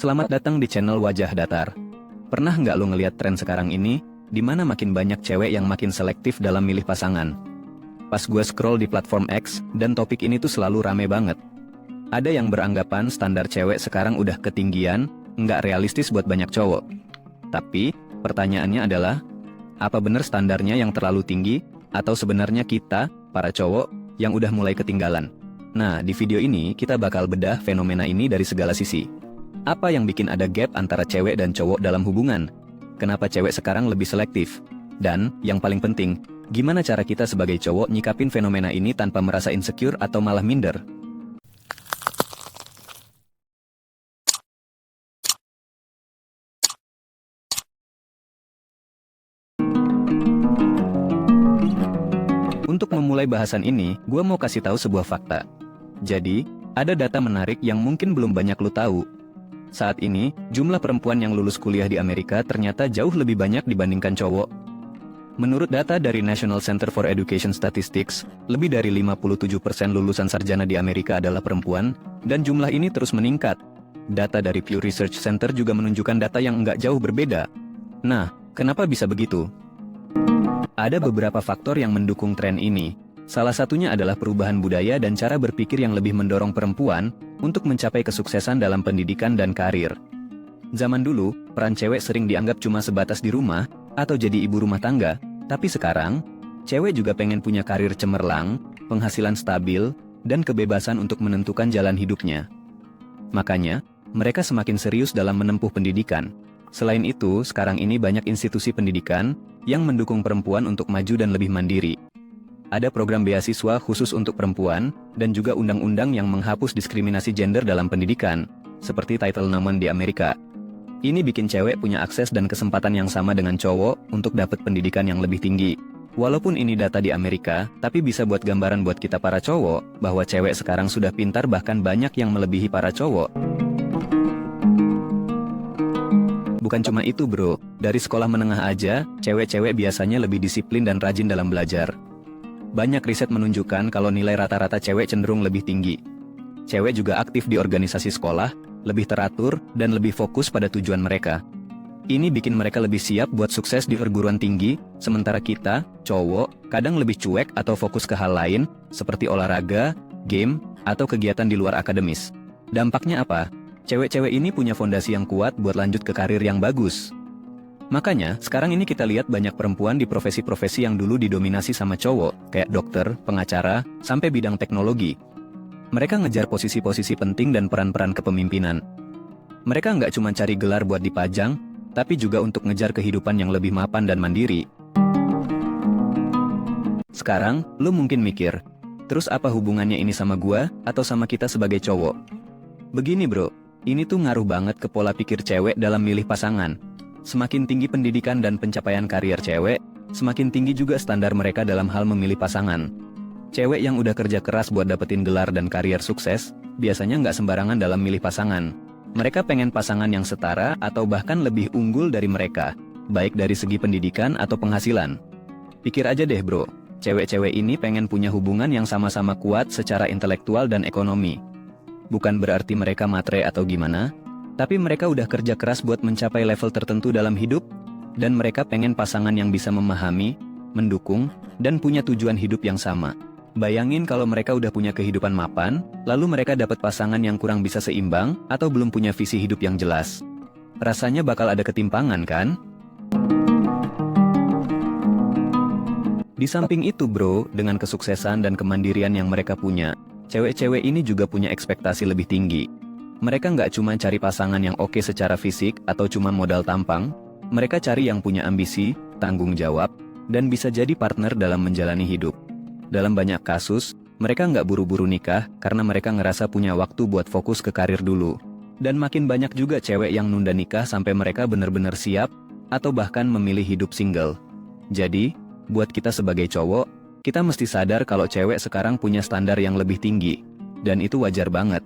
Selamat datang di channel Wajah Datar. Pernah nggak lo ngeliat tren sekarang ini, di mana makin banyak cewek yang makin selektif dalam milih pasangan? Pas gue scroll di platform X, dan topik ini tuh selalu rame banget. Ada yang beranggapan standar cewek sekarang udah ketinggian, nggak realistis buat banyak cowok. Tapi, pertanyaannya adalah, apa bener standarnya yang terlalu tinggi, atau sebenarnya kita, para cowok, yang udah mulai ketinggalan? Nah, di video ini kita bakal bedah fenomena ini dari segala sisi. Apa yang bikin ada gap antara cewek dan cowok dalam hubungan? Kenapa cewek sekarang lebih selektif? Dan, yang paling penting, gimana cara kita sebagai cowok nyikapin fenomena ini tanpa merasa insecure atau malah minder? Untuk memulai bahasan ini, gue mau kasih tahu sebuah fakta. Jadi, ada data menarik yang mungkin belum banyak lo tahu. Saat ini, jumlah perempuan yang lulus kuliah di Amerika ternyata jauh lebih banyak dibandingkan cowok. Menurut data dari National Center for Education Statistics, lebih dari 57% lulusan sarjana di Amerika adalah perempuan, dan jumlah ini terus meningkat. Data dari Pew Research Center juga menunjukkan data yang nggak jauh berbeda. Nah, kenapa bisa begitu? Ada beberapa faktor yang mendukung tren ini. Salah satunya adalah perubahan budaya dan cara berpikir yang lebih mendorong perempuan untuk mencapai kesuksesan dalam pendidikan dan karir. Zaman dulu, peran cewek sering dianggap cuma sebatas di rumah atau jadi ibu rumah tangga, tapi sekarang, cewek juga pengen punya karir cemerlang, penghasilan stabil, dan kebebasan untuk menentukan jalan hidupnya. Makanya, mereka semakin serius dalam menempuh pendidikan. Selain itu, sekarang ini banyak institusi pendidikan yang mendukung perempuan untuk maju dan lebih mandiri. Ada program beasiswa khusus untuk perempuan, dan juga undang-undang yang menghapus diskriminasi gender dalam pendidikan, seperti Title IX di Amerika. Ini bikin cewek punya akses dan kesempatan yang sama dengan cowok untuk dapat pendidikan yang lebih tinggi. Walaupun ini data di Amerika, tapi bisa buat gambaran buat kita para cowok, bahwa cewek sekarang sudah pintar bahkan banyak yang melebihi para cowok. Bukan cuma itu bro, dari sekolah menengah aja, cewek-cewek biasanya lebih disiplin dan rajin dalam belajar. Banyak riset menunjukkan kalau nilai rata-rata cewek cenderung lebih tinggi. Cewek juga aktif di organisasi sekolah, lebih teratur, dan lebih fokus pada tujuan mereka. Ini bikin mereka lebih siap buat sukses di perguruan tinggi, sementara kita, cowok, kadang lebih cuek atau fokus ke hal lain, seperti olahraga, game, atau kegiatan di luar akademis. Dampaknya apa? Cewek-cewek ini punya fondasi yang kuat buat lanjut ke karir yang bagus. Makanya, sekarang ini kita lihat banyak perempuan di profesi-profesi yang dulu didominasi sama cowok, kayak dokter, pengacara, sampai bidang teknologi. Mereka ngejar posisi-posisi penting dan peran-peran kepemimpinan. Mereka nggak cuma cari gelar buat dipajang, tapi juga untuk ngejar kehidupan yang lebih mapan dan mandiri. Sekarang, lo mungkin mikir, terus apa hubungannya ini sama gua, atau sama kita sebagai cowok? Begini bro, ini tuh ngaruh banget ke pola pikir cewek dalam milih pasangan. Semakin tinggi pendidikan dan pencapaian karier cewek, semakin tinggi juga standar mereka dalam hal memilih pasangan. Cewek yang udah kerja keras buat dapetin gelar dan karier sukses, biasanya nggak sembarangan dalam milih pasangan. Mereka pengen pasangan yang setara atau bahkan lebih unggul dari mereka, baik dari segi pendidikan atau penghasilan. Pikir aja deh bro, cewek-cewek ini pengen punya hubungan yang sama-sama kuat secara intelektual dan ekonomi. Bukan berarti mereka matre atau gimana, tapi mereka udah kerja keras buat mencapai level tertentu dalam hidup, dan mereka pengen pasangan yang bisa memahami, mendukung, dan punya tujuan hidup yang sama. Bayangin kalau mereka udah punya kehidupan mapan, lalu mereka dapat pasangan yang kurang bisa seimbang, atau belum punya visi hidup yang jelas. Rasanya bakal ada ketimpangan kan? Di samping itu bro, dengan kesuksesan dan kemandirian yang mereka punya, cewek-cewek ini juga punya ekspektasi lebih tinggi. Mereka nggak cuma cari pasangan yang oke secara fisik atau cuma modal tampang, mereka cari yang punya ambisi, tanggung jawab, dan bisa jadi partner dalam menjalani hidup. Dalam banyak kasus, mereka nggak buru-buru nikah karena mereka ngerasa punya waktu buat fokus ke karir dulu. Dan makin banyak juga cewek yang nunda nikah sampai mereka benar-benar siap, atau bahkan memilih hidup single. Jadi, buat kita sebagai cowok, kita mesti sadar kalau cewek sekarang punya standar yang lebih tinggi. Dan itu wajar banget.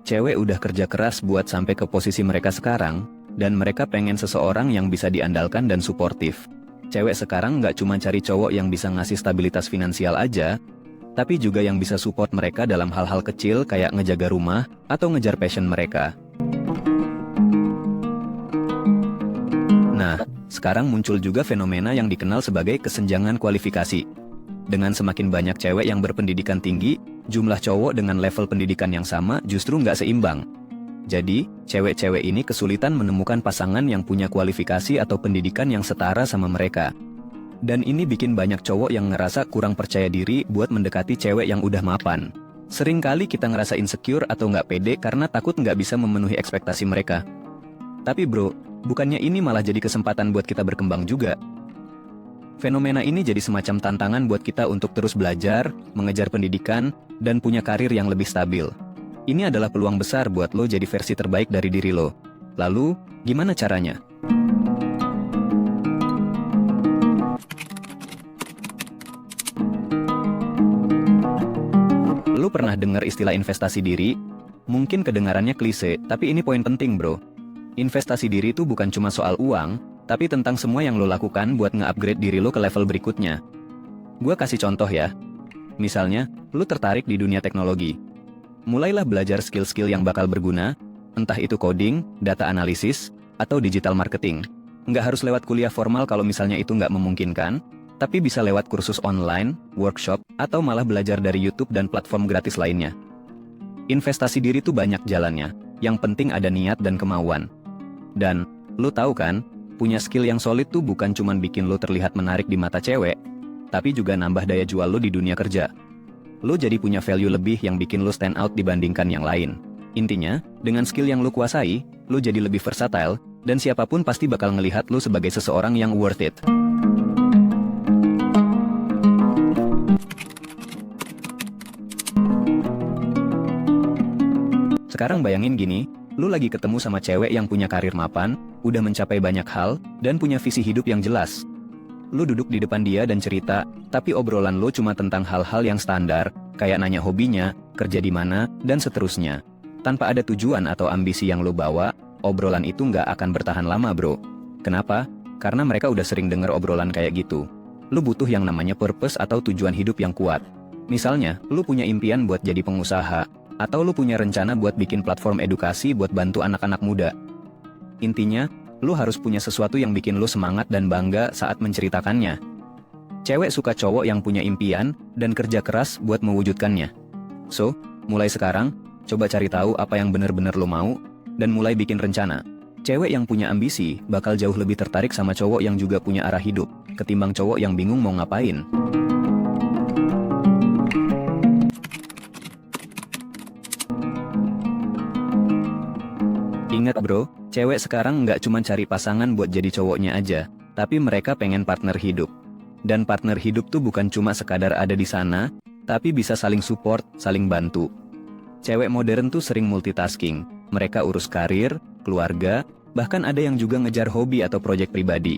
Cewek udah kerja keras buat sampai ke posisi mereka sekarang, dan mereka pengen seseorang yang bisa diandalkan dan suportif. Cewek sekarang nggak cuma cari cowok yang bisa ngasih stabilitas finansial aja, tapi juga yang bisa support mereka dalam hal-hal kecil kayak ngejaga rumah atau ngejar passion mereka. Nah, sekarang muncul juga fenomena yang dikenal sebagai kesenjangan kualifikasi. Dengan semakin banyak cewek yang berpendidikan tinggi, jumlah cowok dengan level pendidikan yang sama justru nggak seimbang. Jadi, cewek-cewek ini kesulitan menemukan pasangan yang punya kualifikasi atau pendidikan yang setara sama mereka. Dan ini bikin banyak cowok yang ngerasa kurang percaya diri buat mendekati cewek yang udah mapan. Seringkali kita ngerasa insecure atau nggak pede karena takut nggak bisa memenuhi ekspektasi mereka. Tapi bro, bukannya ini malah jadi kesempatan buat kita berkembang juga? Fenomena ini jadi semacam tantangan buat kita untuk terus belajar, mengejar pendidikan, dan punya karir yang lebih stabil. Ini adalah peluang besar buat lo jadi versi terbaik dari diri lo. Lalu, gimana caranya? Lo pernah dengar istilah investasi diri? Mungkin kedengarannya klise, tapi ini poin penting bro. Investasi diri itu bukan cuma soal uang, tapi tentang semua yang lo lakukan buat nge-upgrade diri lo ke level berikutnya. Gua kasih contoh ya. Misalnya, lo tertarik di dunia teknologi. Mulailah belajar skill-skill yang bakal berguna, entah itu coding, data analisis, atau digital marketing. Nggak harus lewat kuliah formal kalau misalnya itu nggak memungkinkan, tapi bisa lewat kursus online, workshop, atau malah belajar dari YouTube dan platform gratis lainnya. Investasi diri tuh banyak jalannya, yang penting ada niat dan kemauan. Dan, lo tahu kan, punya skill yang solid tuh bukan cuman bikin lo terlihat menarik di mata cewek, tapi juga nambah daya jual lo di dunia kerja. Lo jadi punya value lebih yang bikin lo stand out dibandingkan yang lain. Intinya, dengan skill yang lo kuasai, lo jadi lebih versatile, dan siapapun pasti bakal ngelihat lo sebagai seseorang yang worth it. Sekarang bayangin gini, lu lagi ketemu sama cewek yang punya karir mapan, udah mencapai banyak hal, dan punya visi hidup yang jelas. Lu duduk di depan dia dan cerita, tapi obrolan lu cuma tentang hal-hal yang standar, kayak nanya hobinya, kerja di mana, dan seterusnya. Tanpa ada tujuan atau ambisi yang lu bawa, obrolan itu nggak akan bertahan lama bro. Kenapa? Karena mereka udah sering denger obrolan kayak gitu. Lu butuh yang namanya purpose atau tujuan hidup yang kuat. Misalnya, lu punya impian buat jadi pengusaha, atau lu punya rencana buat bikin platform edukasi buat bantu anak-anak muda. Intinya, lu harus punya sesuatu yang bikin lu semangat dan bangga saat menceritakannya. Cewek suka cowok yang punya impian dan kerja keras buat mewujudkannya. So, mulai sekarang, coba cari tahu apa yang bener-bener lu mau, dan mulai bikin rencana. Cewek yang punya ambisi bakal jauh lebih tertarik sama cowok yang juga punya arah hidup, ketimbang cowok yang bingung mau ngapain. Ingat bro, cewek sekarang nggak cuma cari pasangan buat jadi cowoknya aja, tapi mereka pengen partner hidup. Dan partner hidup tuh bukan cuma sekadar ada di sana, tapi bisa saling support, saling bantu. Cewek modern tuh sering multitasking, mereka urus karir, keluarga, bahkan ada yang juga ngejar hobi atau proyek pribadi.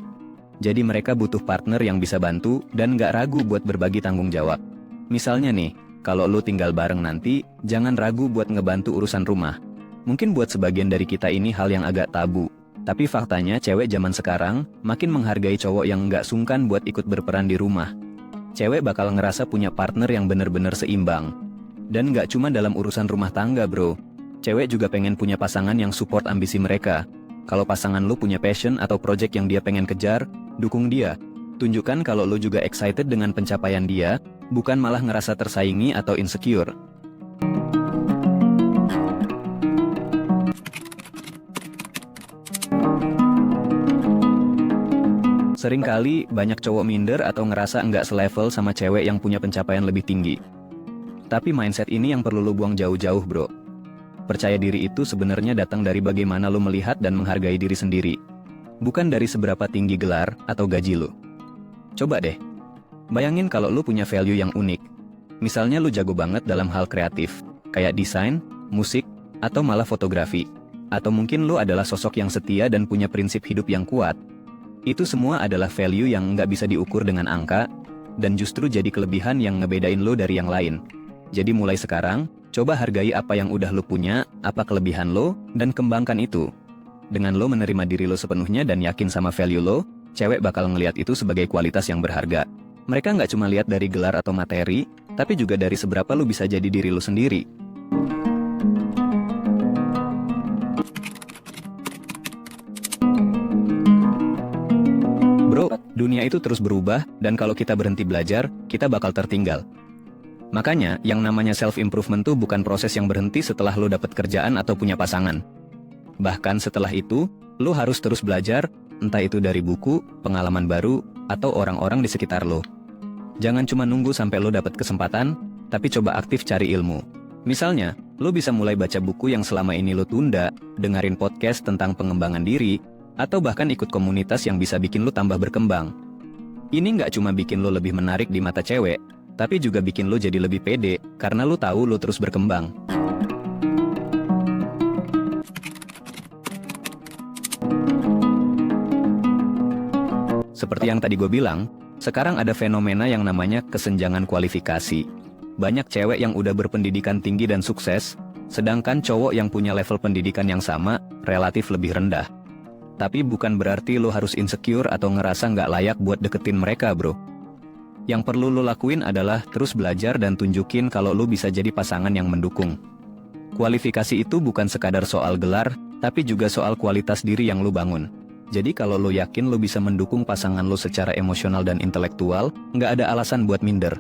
Jadi mereka butuh partner yang bisa bantu dan nggak ragu buat berbagi tanggung jawab. Misalnya nih, kalau lu tinggal bareng nanti, jangan ragu buat ngebantu urusan rumah. Mungkin buat sebagian dari kita ini hal yang agak tabu. Tapi faktanya cewek zaman sekarang makin menghargai cowok yang nggak sungkan buat ikut berperan di rumah. Cewek bakal ngerasa punya partner yang bener-bener seimbang. Dan nggak cuma dalam urusan rumah tangga bro. Cewek juga pengen punya pasangan yang support ambisi mereka. Kalau pasangan lu punya passion atau project yang dia pengen kejar, dukung dia. Tunjukkan kalau lu juga excited dengan pencapaian dia, bukan malah ngerasa tersaingi atau insecure. Seringkali banyak cowok minder atau ngerasa nggak selevel sama cewek yang punya pencapaian lebih tinggi. Tapi mindset ini yang perlu lu buang jauh-jauh bro. Percaya diri itu sebenarnya datang dari bagaimana lu melihat dan menghargai diri sendiri. Bukan dari seberapa tinggi gelar atau gaji lu. Coba deh, bayangin kalau lu punya value yang unik. Misalnya lu jago banget dalam hal kreatif, kayak desain, musik, atau malah fotografi. Atau mungkin lu adalah sosok yang setia dan punya prinsip hidup yang kuat. Itu semua adalah value yang nggak bisa diukur dengan angka, dan justru jadi kelebihan yang ngebedain lo dari yang lain. Jadi mulai sekarang, coba hargai apa yang udah lo punya, apa kelebihan lo, dan kembangkan itu. Dengan lo menerima diri lo sepenuhnya dan yakin sama value lo, cewek bakal ngelihat itu sebagai kualitas yang berharga. Mereka nggak cuma lihat dari gelar atau materi, tapi juga dari seberapa lo bisa jadi diri lo sendiri. Bro, dunia itu terus berubah, dan kalau kita berhenti belajar, kita bakal tertinggal. Makanya, yang namanya self-improvement tuh bukan proses yang berhenti setelah lo dapet kerjaan atau punya pasangan. Bahkan setelah itu, lo harus terus belajar, entah itu dari buku, pengalaman baru, atau orang-orang di sekitar lo. Jangan cuma nunggu sampai lo dapet kesempatan, tapi coba aktif cari ilmu. Misalnya, lo bisa mulai baca buku yang selama ini lo tunda, dengerin podcast tentang pengembangan diri, atau bahkan ikut komunitas yang bisa bikin lo tambah berkembang. Ini nggak cuma bikin lo lebih menarik di mata cewek, tapi juga bikin lo jadi lebih pede, karena lo tahu lo terus berkembang. Seperti yang tadi gue bilang, sekarang ada fenomena yang namanya kesenjangan kualifikasi. Banyak cewek yang udah berpendidikan tinggi dan sukses, sedangkan cowok yang punya level pendidikan yang sama, relatif lebih rendah. Tapi bukan berarti lo harus insecure atau ngerasa nggak layak buat deketin mereka, bro. Yang perlu lo lakuin adalah terus belajar dan tunjukin kalau lo bisa jadi pasangan yang mendukung. Kualifikasi itu bukan sekadar soal gelar, tapi juga soal kualitas diri yang lo bangun. Jadi kalau lo yakin lo bisa mendukung pasangan lo secara emosional dan intelektual, nggak ada alasan buat minder.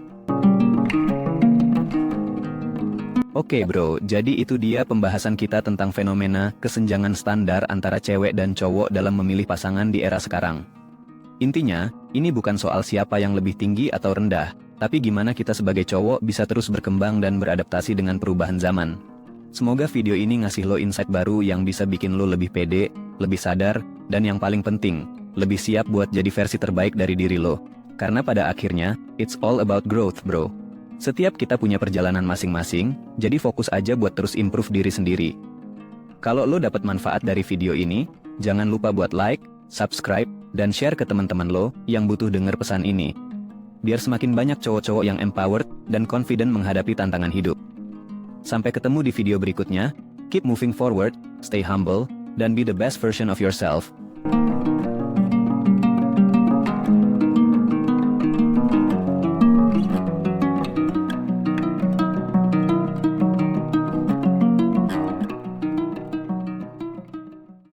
Oke bro, jadi itu dia pembahasan kita tentang fenomena kesenjangan standar antara cewek dan cowok dalam memilih pasangan di era sekarang. Intinya, ini bukan soal siapa yang lebih tinggi atau rendah, tapi gimana kita sebagai cowok bisa terus berkembang dan beradaptasi dengan perubahan zaman. Semoga video ini ngasih lo insight baru yang bisa bikin lo lebih pede, lebih sadar, dan yang paling penting, lebih siap buat jadi versi terbaik dari diri lo. Karena pada akhirnya, it's all about growth bro. Setiap kita punya perjalanan masing-masing, jadi fokus aja buat terus improve diri sendiri. Kalau lo dapat manfaat dari video ini, jangan lupa buat like, subscribe, dan share ke teman-teman lo yang butuh denger pesan ini. Biar semakin banyak cowok-cowok yang empowered dan confident menghadapi tantangan hidup. Sampai ketemu di video berikutnya, keep moving forward, stay humble, dan be the best version of yourself.